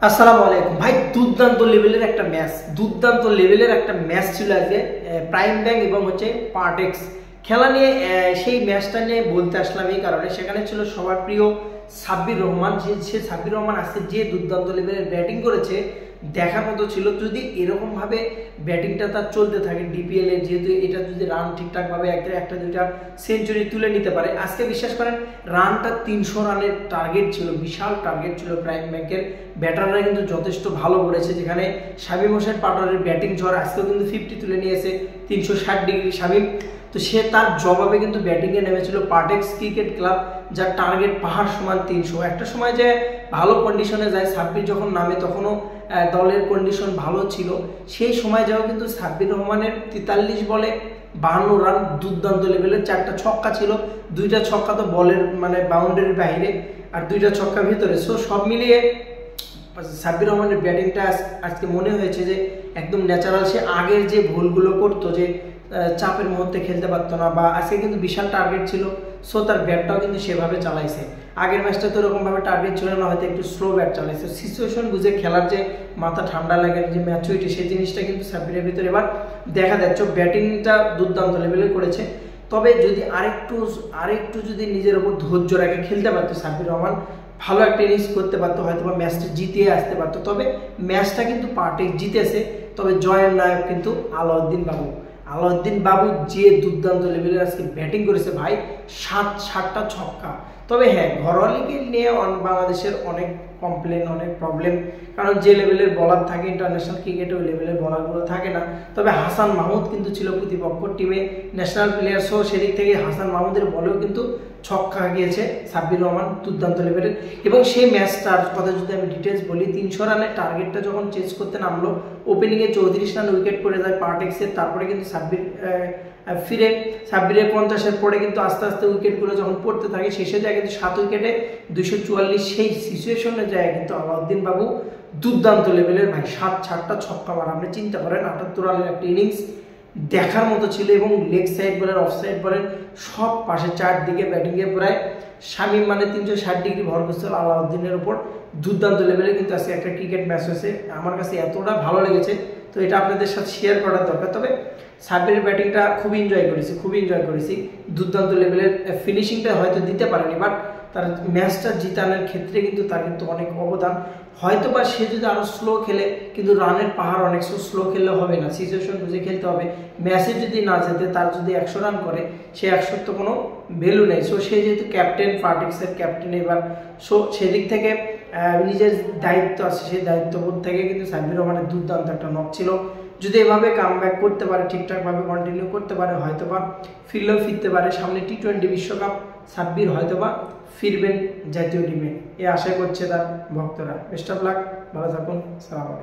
আসসালামু আলাইকুম ভাই, দুর্দান্ত লেভেলের একটা ম্যাচ ছিল আজকে প্রাইম ব্যাংক এবং পার্টেক্স খেলা নিয়ে। সেই ম্যাচটা নিয়ে বলতে আসলাম এই কারণে, সেখানে ছিল সবার প্রিয় সাব্বির রহমান। সাব্বির রহমান আজকে যে দুর্দান্ত লেভেলের ব্যাটিং করেছে দেখার মতো ছিল। যদি এরকম ভাবে ব্যাটিংটা তার চলতে থাকে ডিপিএল এ, যেহেতু এটা যদি রান ঠিকঠাক ভাবে একটা দুইটা সেঞ্চুরি তুলে নিতে পারে, আজকে বিশ্বাস করেন রানটা 300 রানের টার্গেট ছিল, বিশাল টার্গেট ছিল প্রাইম ব্যাংকের। ব্যাটাররা কিন্তু যথেষ্ট ভালো করেছে, যেখানে শামীম হোসেন পাটোয়ারির ব্যাটিং ঝড়, আজকেও কিন্তু 50 তুলে নিয়েছে 360 ডিগ্রি শামীম। তো সে তার জবাবে কিন্তু ব্যাটিংয়ে নেমেছিল পার্টেক্স ক্রিকেট ক্লাব, যার টার্গেট পাহাড় সমান 300। একটা সময় যে ভালো কন্ডিশনে যায় সাব্বির যখন নামে, তখনও দলের কন্ডিশন ভালো ছিল। সেই সময় যাও কিন্তু সাব্বির রহমানের 43 বলে 52 রান, দুর্দান্ত লেভেলের। 4টা ছক্কা ছিল, 2টা ছক্কা তো বলের বাউন্ডারির বাইরে আর 2টা ছক্কা ভিতরে। সো সব মিলিয়ে সাব্বির রহমানের ব্যাটিংটা আজকে মনে হয়েছে যে একদম ন্যাচারাল। সে আগের যে ভুলগুলো করতো, যে চাপের মুহূর্তে খেলতে পারতো না, বা আজকে কিন্তু বিশাল টার্গেট ছিল, সো তার ব্যাটটাও কিন্তু সেভাবে চালাইছে। আগের ম্যাচটা তো এরকম ভাবে টার্গেট ছিল না, হয়তো একটু স্লো ব্যাট চালাইছে। সিচুয়েশন বুঝে খেলার যে মাথা ঠান্ডা লাগে, যে ম্যাচুরিটি, সেই জিনিসটা কিন্তু সাব্বিরের ভিতরে এবার দেখা যাচ্ছে। ব্যাটিংটা দুর্দান্ত লেভেলের করেছে। তবে যদি আরেকটু যদি নিজের উপর ধৈর্য রেখে খেলতে পারতো সাব্বির রহমান, ভালো একটা ইনিংস করতে পারতো, হয়তো বা ম্যাচটা জিতিয়ে আসতে পারতো। তবে ম্যাচটা কিন্তু পার্টেক্স জিতেছে। তবে জয়ের নায়ক কিন্তু আলাউদ্দিন বাবু যে দুর্দান্ত লেভেলের আজকে ব্যাটিং করেছে ভাই, 7টা ছক্কা। তবে হ্যাঁ, ঘরোয়া লিগে নিয়ে বাংলাদেশের অনেক কমপ্লেন, অনেক প্রবলেম, কারণ যে লেভেলের বলার থাকে ইন্টারন্যাশনাল ক্রিকেটে ওই লেভেলের বলারগুলো থাকে না। তবে হাসান মাহমুদ কিন্তু ছিল প্রতিপক্ষ টিমে ন্যাশনাল প্লেয়ার, সো সেদিক থেকে হাসান মাহমুদের বলেও কিন্তু ছক্কা গিয়েছে সাব্বির রহমান, দুর্দান্ত লেভেলের। এবং সেই ম্যাচটার কথা যদি আমি ডিটেলস বলি, 300 রানের টার্গেটটা যখন চেস করতে নামলো, ওপেনিংয়ে 34 রান উইকেট পড়ে যায় পার্টেক্সের। তারপরে কিন্তু সাব্বিরের 50-এর পরে কিন্তু আস্তে আস্তে উইকেটগুলো যখন পড়তে থাকে, শেষে যায় কিন্তু 7 উইকেটে 244। সেই সিচুয়েশনে যায় কিন্তু আলাউদ্দিন বাবু দুর্দান্ত লেভেলের ভাই, 7টা ছক্কা মারা। আপনি চিন্তা করেন, 78 রানের একটা ইনিংস দেখার মতো ছিল। এবং লেগ সাইড বলেন, অফ সাইড বলেন, সব পাশে চারদিকে ব্যাটিংয়ে প্রায় শামীম 360 ডিগ্রি ভর করছিল আলাউদ্দিনের উপর। দুর্দান্ত লেভেলে কিন্তু আজকে একটা ক্রিকেট ম্যাচ হয়েছে, আমার কাছে এতটা ভালো লেগেছে, তো এটা আপনাদের সাথে শেয়ার করার দরকার। তবে সাব্বিরের ব্যাটিংটা খুবই এনজয় করেছি। দুর্দান্ত লেভেলের ফিনিশিংটা হয়তো দিতে পারেনি, বাট তার ম্যাচটা জিতানোর ক্ষেত্রে কিন্তু তার কিন্তু অনেক অবদান। হয়তো বা সে যদি আরো স্লো খেলে, কিন্তু রানের পাহাড় অনেক স্লো খেললে হবে না, সিচুয়েশন বুঝে খেলতে হবে। ম্যাচে যদি না যেতে, তার যদি 100 রান করে, সে 100 তো কোনো ভ্যালু নেই। সো সে যেহেতু ক্যাপ্টেন, পার্টেক্সের ক্যাপ্টেন এবার, সো সেদিক থেকে নিজের দায়িত্ব আছে, সেই দায়িত্ববোধ থেকে কিন্তু সাব্বির রহমানের দুর্দান্ত একটা নক ছিল। যদি এভাবে কামব্যাক করতে পারে, ঠিকঠাকভাবে কন্টিনিউ করতে পারে, হয়তোবা ফিরতে পারে। সামনে টি20 বিশ্বকাপ, সাব্বির হয়তোবা ফিরবেন জাতীয় টিমে, এ আশা করছে তার ভক্তরা। বেস্ট অফ লাক, ভালো থাকুন, সালাম আলাইকুম।